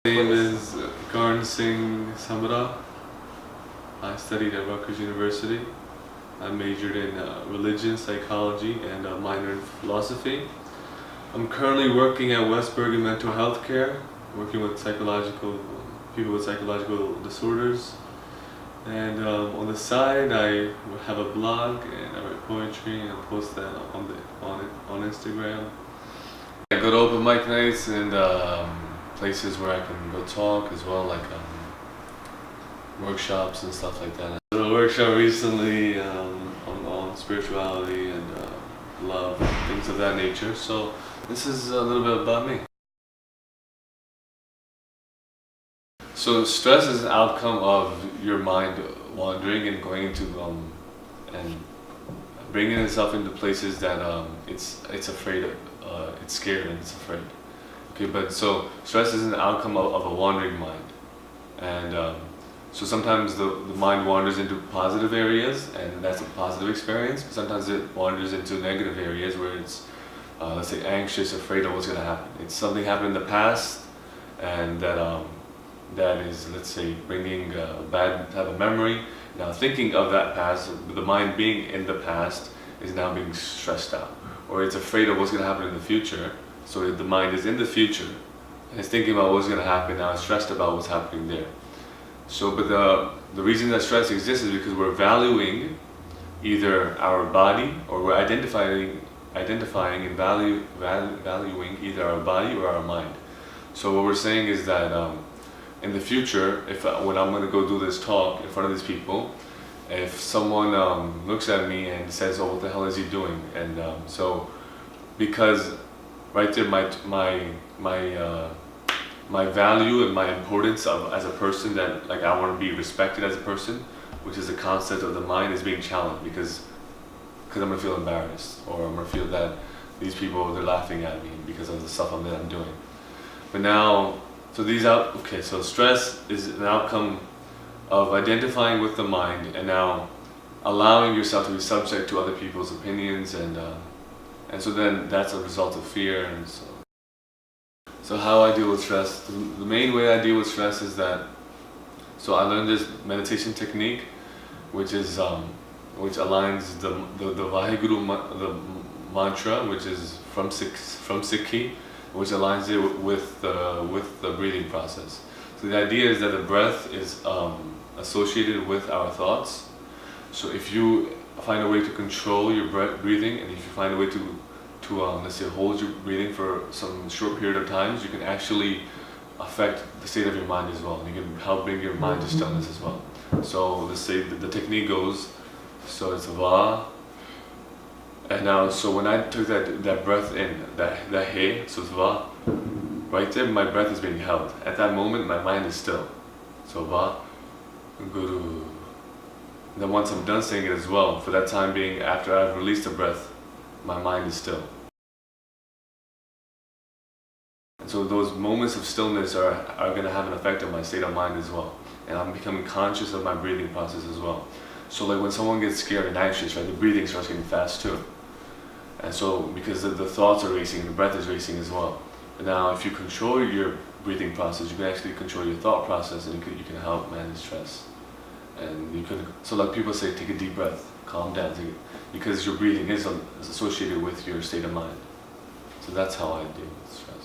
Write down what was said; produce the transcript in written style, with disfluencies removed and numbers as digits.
My name is Garn Singh Samra. I studied at Rutgers University. I majored in religion, psychology, and a minor in philosophy. I'm currently working at West Bergen Mental Health Care, working with people with psychological disorders. And on the side, I have a blog and I write poetry and I post that on Instagram. I go to open mic nights and places where I can go talk as well, like workshops and stuff like that. I did a workshop recently on spirituality and love, things of that nature. So this is a little bit about me. So stress is an outcome of your mind wandering and going into and bringing itself into places that it's afraid of, it's scared and it's afraid. Okay, but so stress is an outcome of a wandering mind, and so sometimes the mind wanders into positive areas, and that's a positive experience. But sometimes it wanders into negative areas where it's, let's say, anxious, afraid of what's going to happen. It's something happened in the past, and that is, let's say, bringing a bad type of memory. Now, thinking of that past, the mind being in the past, is now being stressed out, or it's afraid of what's going to happen in the future. So the mind is in the future, and it's thinking about what's going to happen now, it's stressed about what's happening there. So, but the reason that stress exists is because we're valuing either our body, or we're identifying and valuing either our body or our mind. So what we're saying is that in the future, when I'm going to go do this talk in front of these people, if someone looks at me and says, "Oh, what the hell is he doing?" and so because right there, my value and my importance as a person, that like I want to be respected as a person, which is the concept of the mind, is being challenged because I'm gonna feel embarrassed, or I'm gonna feel that these people, they're laughing at me because of the stuff that I'm doing. But now, so stress is an outcome of identifying with the mind and now allowing yourself to be subject to other people's opinions, and so then that's a result of fear. And so how I deal with stress, the main way I deal with stress is that, so I learned this meditation technique, which is which aligns the Vaheguru the mantra, which is from Sikhi, which aligns it with the breathing process. So the idea is that the breath is associated with our thoughts. So if you find a way to control your breathing, and if you find a way to let's say, hold your breathing for some short period of times, you can actually affect the state of your mind as well. And you can help bring your mind to stillness as well. So let's say the technique goes, so it's Va, and now, so when I took that breath in, that He, so it's Va, right there my breath is being held. At that moment my mind is still. So Va, Guru. Then once I'm done saying it as well, for that time being, after I've released the breath, my mind is still. And so those moments of stillness are going to have an effect on my state of mind as well. And I'm becoming conscious of my breathing process as well. So like when someone gets scared and anxious, right, the breathing starts getting fast too. And so because the thoughts are racing, the breath is racing as well. And now if you control your breathing process, you can actually control your thought process, and you can help manage stress. And you can, so like people say, take a deep breath, calm down, because your breathing is associated with your state of mind. So that's how I deal with stress.